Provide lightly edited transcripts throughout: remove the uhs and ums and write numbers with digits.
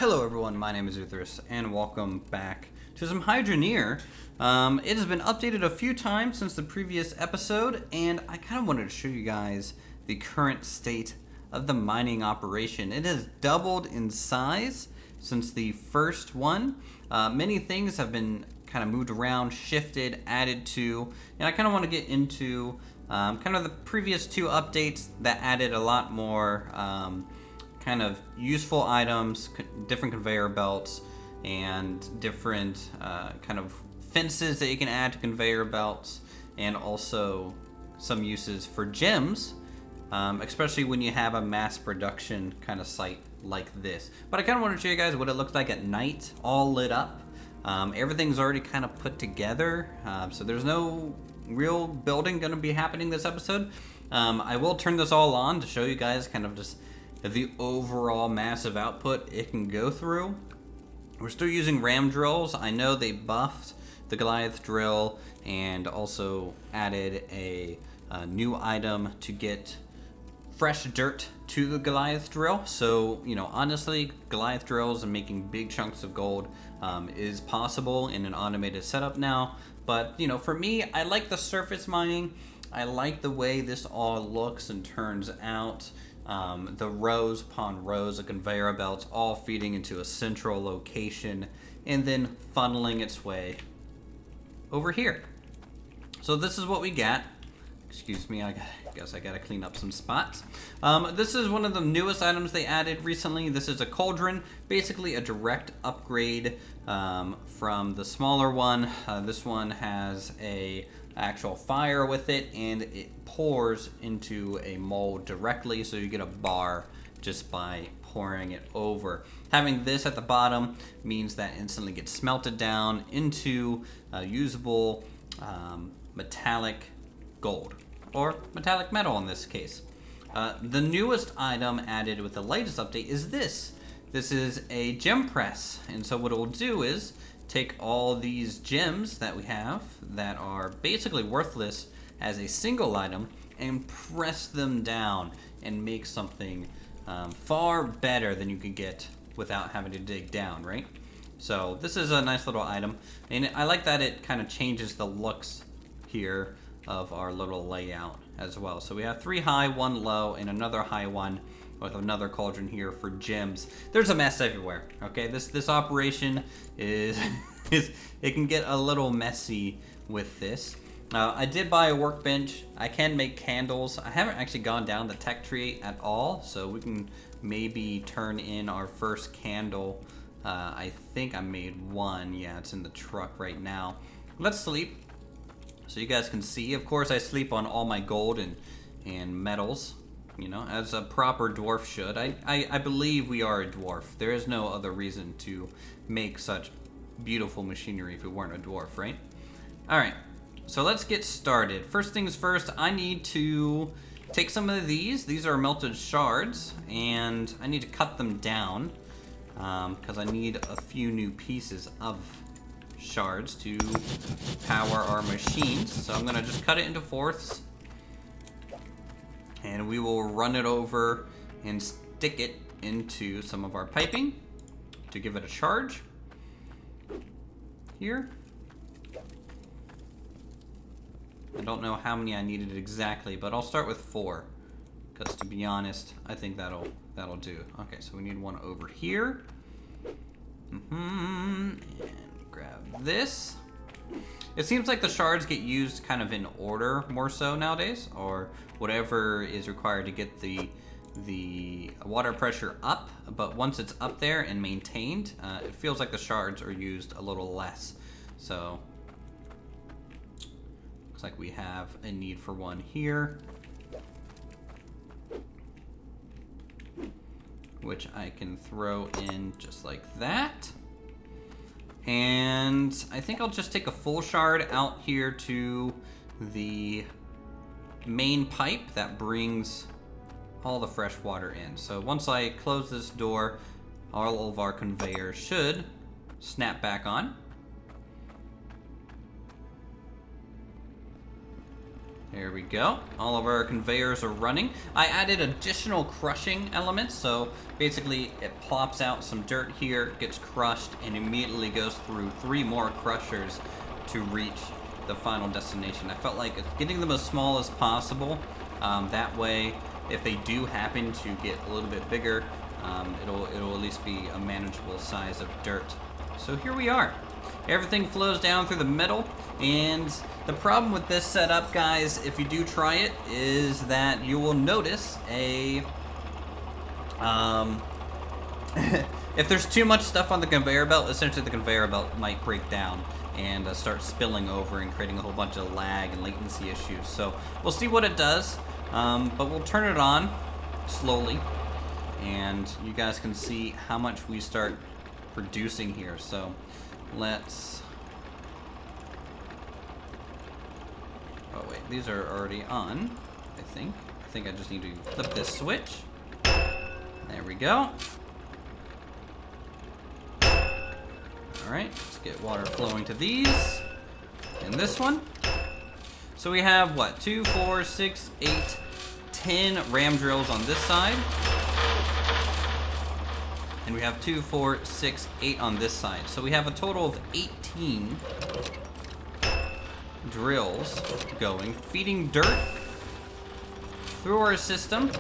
Hello everyone, my name is Uthris, and welcome back to some Hydroneer. It has been updated a few times since the previous episode, and I kind of wanted to show you guys the current state of the mining operation. It has doubled in size since the first one. Many things have been kind of moved around, shifted, added to, and I kind of want to get into kind of the previous two updates that added a lot more kind of useful items, different conveyor belts, and different kind of fences that you can add to conveyor belts, and also some uses for gems, especially when you have a mass production kind of site like this. But I kind of want to show you guys what it looks like at night, all lit up. Everything's already kind of put together, so there's no real building going to be happening this episode. I will turn this all on to show you guys kind of just the overall massive output it can go through. We're still using ram drills. I know they buffed the Goliath drill and also added a new item to get fresh dirt to the Goliath drill. So, you know, honestly, Goliath drills and making big chunks of gold is possible in an automated setup now. But, you know, for me, I like the surface mining. I like the way this all looks and turns out. The rows upon rows of conveyor belts all feeding into a central location and then funneling its way over here. So this is what we got. Excuse me, I guess I gotta clean up some spots. This is one of the newest items they added recently. This is a cauldron, basically a direct upgrade from the smaller one. This one has a actual fire with it, and it pours into a mold directly, so you get a bar just by pouring it over. Having this at the bottom means that instantly gets smelted down into usable metallic gold, or metallic metal in this case. The newest item added with the latest update is this. This is a gem press, and so what it will do is take all these gems that we have that are basically worthless as a single item and press them down and make something far better than you could get without having to dig down, right? So this is a nice little item, and I like that it kind of changes the looks here of our little layout as well. So we have 3 high, 1 low, and another high one with another cauldron here for gems. There's a mess everywhere, okay? This operation is it can get a little messy with this. I did buy a workbench. I can make candles. I haven't actually gone down the tech tree at all, so we can maybe turn in our first candle. I think I made one. Yeah, it's in the truck right now. Let's sleep so you guys can see. Of course, I sleep on all my gold and metals, you know, as a proper dwarf should. I believe we are a dwarf. There is no other reason to make such beautiful machinery if we weren't a dwarf, right? Alright, so let's get started. First things first, I need to take some of these. These are melted shards, and I need to cut them down because I need a few new pieces of shards to power our machines. So I'm gonna just cut it into fourths, and we will run it over and stick it into some of our piping to give it a charge here. I don't know how many I needed exactly, but I'll start with 4, because to be honest, I think that'll do. Okay, so we need one over here. And grab this. It seems like the shards get used kind of in order more so nowadays, or whatever is required to get the water pressure up, but once it's up there and maintained, it feels like the shards are used a little less. So looks like we have a need for one here, which I can throw in just like that. And I think I'll just take a full shard out here to the main pipe that brings all the fresh water in. So once I close this door, all of our conveyors should snap back on. There we go. All of our conveyors are running. I added additional crushing elements, so basically it plops out some dirt here, gets crushed, and immediately goes through 3 more crushers to reach the final destination. I felt like getting them as small as possible. That way, if they do happen to get a little bit bigger, it'll at least be a manageable size of dirt. So here we are. Everything flows down through the middle, and the problem with this setup, guys, if you do try it, is that you will notice a if there's too much stuff on the conveyor belt, essentially the conveyor belt might break down and start spilling over and creating a whole bunch of lag and latency issues. So we'll see what it does, but we'll turn it on slowly, and you guys can see how much we start producing here. So let's... Oh wait, these are already on, I think. I think I just need to flip this switch. There we go. Alright, let's get water flowing to these. And this one. So we have, what, 2, 4, 6, 8, 10 ram drills on this side. And we have 2, 4, 6, 8 on this side. So we have a total of 18 drills going, feeding dirt through our system,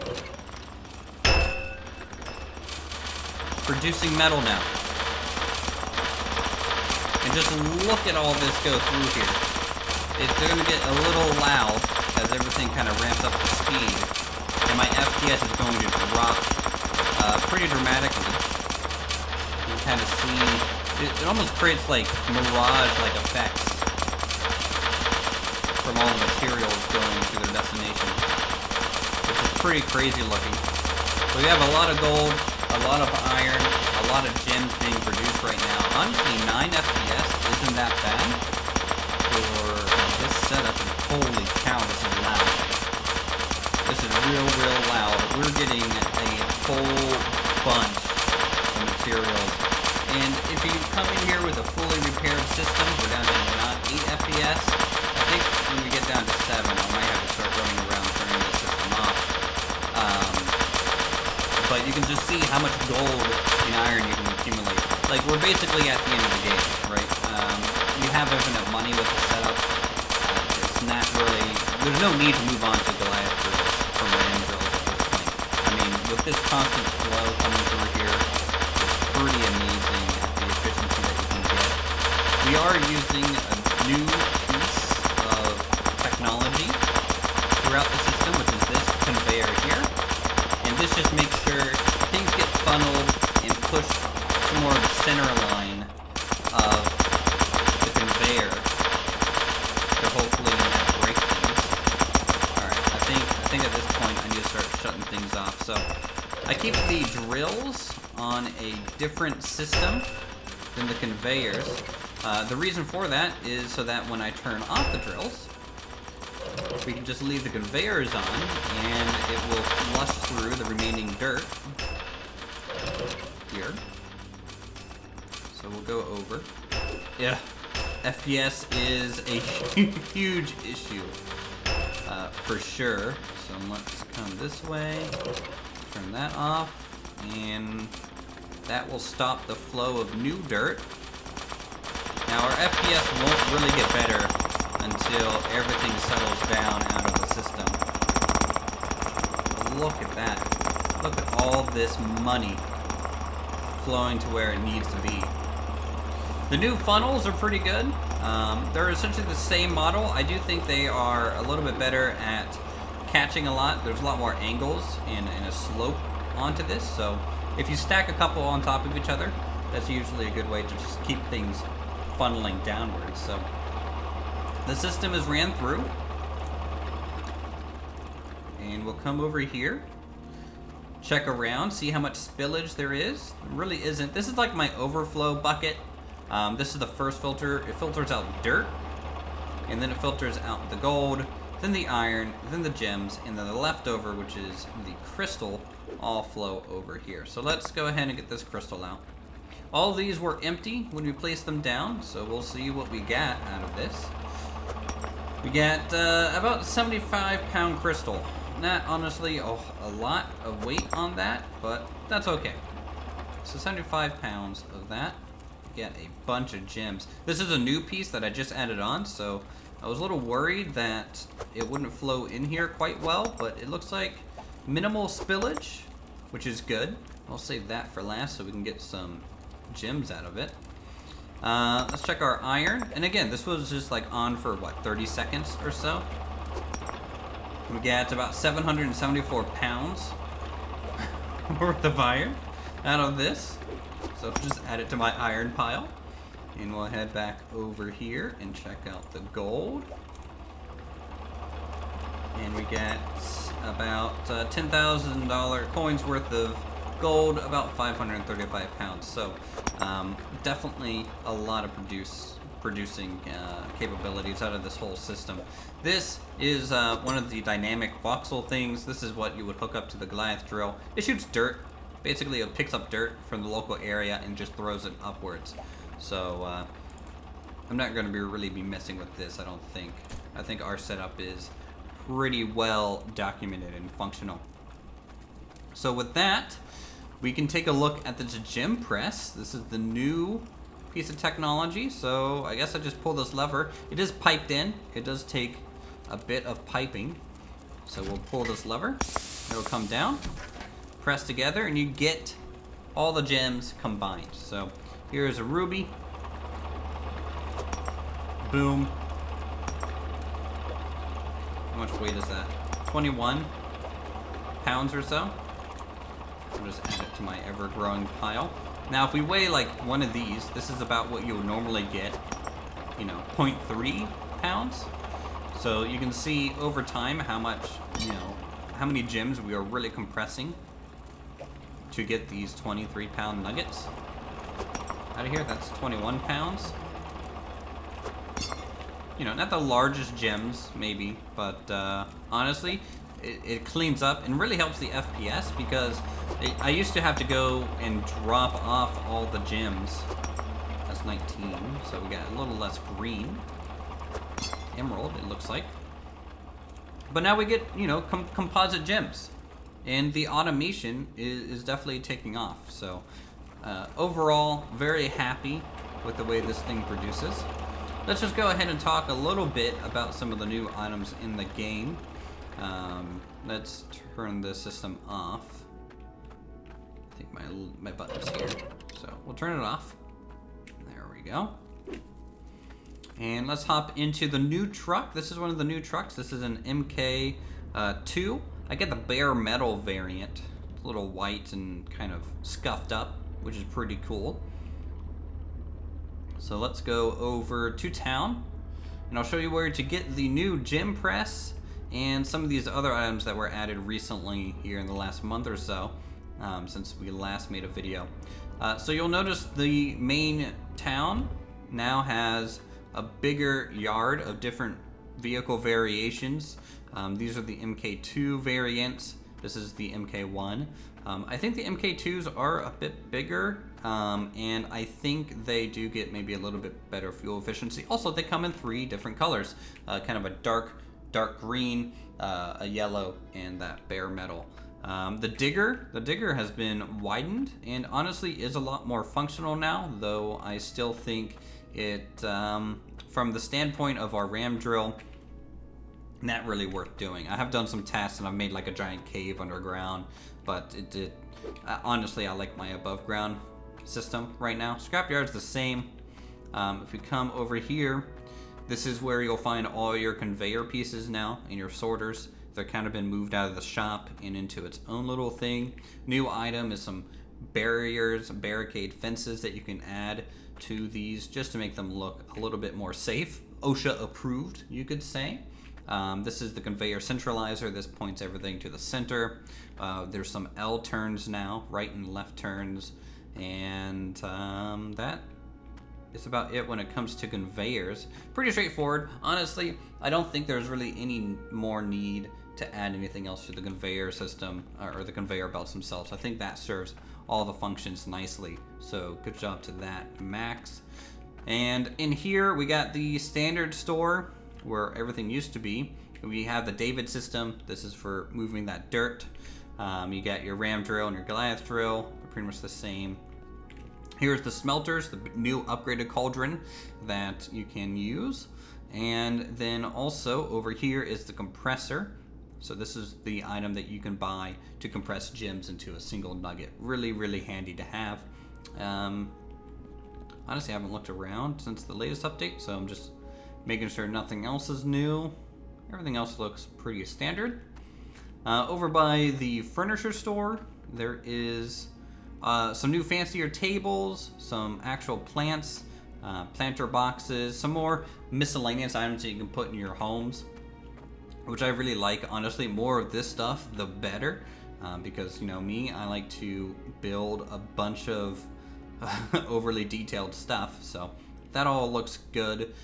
producing metal now. And just look at all this go through here. It's going to get a little loud as everything kind of ramps up to speed, and my FPS is going to drop pretty dramatically. You can kind of see, it almost creates like mirage-like effects from all the materials going to their destination, which is pretty crazy looking. So we have a lot of gold, a lot of iron, a lot of gems being produced right now. Honestly, 9 FPS isn't that bad for this setup. Holy cow, this is loud. This is real loud. We're getting a whole bunch of materials. And if you come in here with a fully repaired system, we're down to not 8 FPS. I think when we get down to 7, I might have to start running around turning the system off. But you can just see how much gold and iron you can accumulate. Like, we're basically at the end of the game, right? You have infinite money with the setup. It's not really... There's no need to move on to Goliath drills from ram drills at this point. I mean, with this constant flow coming through here, it's pretty amazing at the efficiency that you can get. We are using a new piece of technology throughout the system, which is this conveyor here. And this just makes sure things get funneled and pushed to more of the center line of the conveyor to hopefully not break things. Alright, I think at this point I need to start shutting things off. So I keep the drills on a different system than the conveyors. The reason for that is so that when I turn off the drills, we can just leave the conveyors on, and it will flush through the remaining dirt here. So we'll go over. Yeah, FPS is a huge issue, for sure. So let's come this way, turn that off, and that will stop the flow of new dirt. Now our FPS won't really get better until everything settles down out of the system. Look at that. Look at all this money flowing to where it needs to be. The new funnels are pretty good. They're essentially the same model. I do think they are a little bit better at catching a lot. There's a lot more angles and a slope onto this. So if you stack a couple on top of each other, that's usually a good way to just keep things funneling downwards. So the system is ran through, and we'll come over here, check around, see how much spillage there is. There really isn't. This is like my overflow bucket. This is the first filter. It filters out dirt, and then it filters out the gold, then the iron, then the gems, and then the leftover, which is the crystal, all flow over here. So let's go ahead and get this crystal out. All of these were empty when we placed them down, so we'll see what we got out of this. We got about 75-pound crystal. Not honestly a lot of weight on that, but that's okay. So 75 pounds of that. Get a bunch of gems. This is a new piece that I just added on, so I was a little worried that it wouldn't flow in here quite well, but it looks like minimal spillage, which is good. I'll save that for last so we can get some gems out of it. Let's check our iron. And again, this was just like on for what, 30 seconds or so. We got about 774 pounds worth of iron out of this. So just add it to my iron pile. And we'll head back over here and check out the gold. And we got about $10,000 coins worth of gold, about 535 pounds. So definitely a lot of producing capabilities out of this whole system. This is one of the dynamic voxel things. This is what you would hook up to the Goliath drill. It shoots dirt. Basically, it picks up dirt from the local area and just throws it upwards. So I'm not going to really be messing with this, I don't think. I think our setup is pretty well documented and functional. So with that, we can take a look at the gem press. This is the new piece of technology. So I guess I just pull this lever. It is piped in. It does take a bit of piping. So we'll pull this lever. It'll come down, press together, and you get all the gems combined. So here's a ruby. Boom. How much weight is that? 21 pounds or so. I'll just add it to my ever-growing pile. Now, if we weigh like one of these, this is about what you would normally get, 0.3 pounds. So you can see over time how much, how many gems we are really compressing to get these 23-pound nuggets out of here. That's 21 pounds. Not the largest gems, maybe, but honestly, it cleans up and really helps the FPS because I used to have to go and drop off all the gems. That's 19, so we got a little less green. Emerald, it looks like. But now we get, composite gems. And the automation is definitely taking off. So overall, very happy with the way this thing produces. Let's just go ahead and talk a little bit about some of the new items in the game. Let's turn the system off. I think my button's here. So we'll turn it off. There we go. And let's hop into the new truck. This is one of the new trucks. This is an MK2. I get the bare metal variant. It's a little white and kind of scuffed up, which is pretty cool. So let's go over to town, and I'll show you where to get the new gem press and some of these other items that were added recently here in the last month or so, since we last made a video. So you'll notice the main town now has a bigger yard of different vehicle variations. These are the MK2 variants. This is the MK1. I think the MK2s are a bit bigger, and I think they do get maybe a little bit better fuel efficiency. Also, they come in 3 different colors, kind of a dark green, a yellow, and that bare metal. The digger has been widened and honestly is a lot more functional now, though I still think it, from the standpoint of our ram drill, not really worth doing. I have done some tests and I've made like a giant cave underground, but honestly, I like my above ground system right now. Scrapyard's the same. If we come over here, this is where you'll find all your conveyor pieces now and your sorters. They're kind of been moved out of the shop and into its own little thing. New item is some barricade fences that you can add to these just to make them look a little bit more safe. OSHA approved, you could say. This is the conveyor centralizer. This points everything to the center. There's some L turns now, right and left turns, and that is about it when it comes to conveyors. Pretty straightforward. Honestly, I don't think there's really any more need to add anything else to the conveyor system or the conveyor belts themselves. I think that serves all the functions nicely. So good job to that, Max. And in here we got the standard store. where everything used to be. We have the David system. This is for moving that dirt. You got your ram drill and your Goliath drill. They're pretty much the same. Here's the smelters, the new upgraded cauldron that you can use. And then also over here is the compressor. So this is the item that you can buy to compress gems into a single nugget. Really, really handy to have. Honestly, I haven't looked around since the latest update, so I'm just making sure nothing else is new. Everything else looks pretty standard. Over by the furniture store, there is some new fancier tables, some actual plants, planter boxes, some more miscellaneous items that you can put in your homes, which I really like. Honestly, more of this stuff, the better, because, you know me, I like to build a bunch of overly detailed stuff, so that all looks good.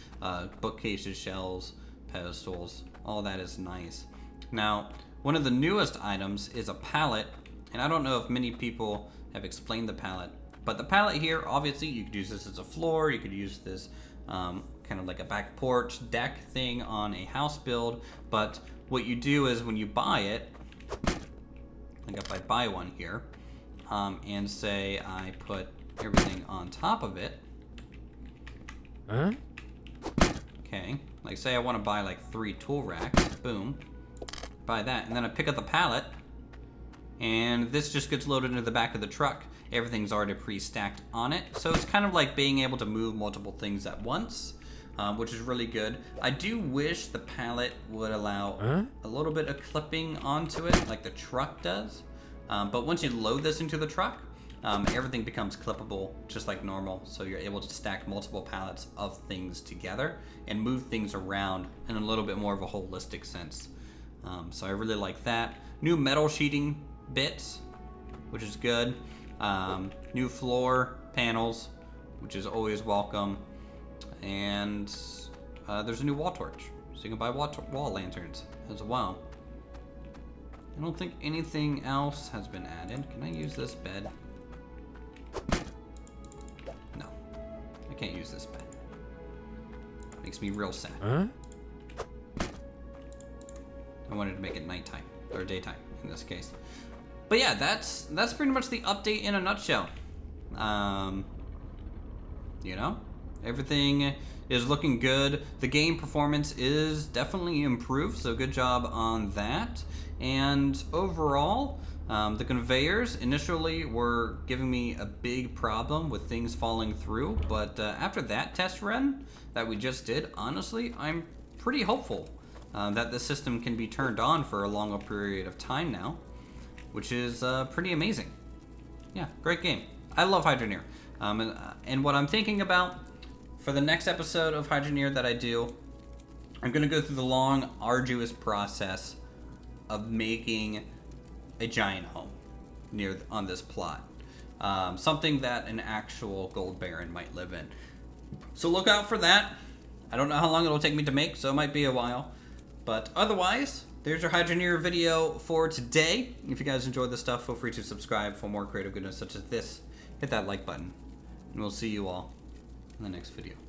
Bookcases, shelves, pedestals, all that is nice. Now, one of the newest items is a pallet, and I don't know if many people have explained the pallet, but the pallet here, obviously you could use this as a floor, you could use this kind of like a back porch deck thing on a house build, but what you do is when you buy it, like if I buy one here, and say I put everything on top of it, okay, like say I want to buy like 3 tool racks, boom, buy that, and then I pick up the pallet, and this just gets loaded into the back of the truck. Everything's already pre-stacked on it, so it's kind of like being able to move multiple things at once, which is really good. I do wish the pallet would allow a little bit of clipping onto it like the truck does, but once you load this into the truck, everything becomes clippable just like normal, so you're able to stack multiple pallets of things together and move things around in a little bit more of a holistic sense. So I really like that. New metal sheeting bits, which is good. New floor panels, which is always welcome. And there's a new wall torch, so you can buy wall lanterns as well. I don't think anything else has been added. Can I use this bed? No, I can't use this bed. Makes me real sad. I wanted to make it nighttime, or daytime in this case. But yeah, that's pretty much the update in a nutshell. You know, everything is looking good. The game performance is definitely improved, so good job on that. And overall, the conveyors initially were giving me a big problem with things falling through, but after that test run that we just did, honestly, I'm pretty hopeful that the system can be turned on for a longer period of time now, which is pretty amazing. Yeah, great game. I love Hydroneer. And what I'm thinking about for the next episode of Hydroneer that I do, I'm going to go through the long, arduous process of making a giant home on this plot. Something that an actual gold baron might live in. So look out for that. I don't know how long it'll take me to make, so it might be a while. But otherwise, there's your Hydroneer video for today. If you guys enjoyed this stuff, feel free to subscribe for more creative goodness such as this. Hit that like button. And we'll see you all in the next video.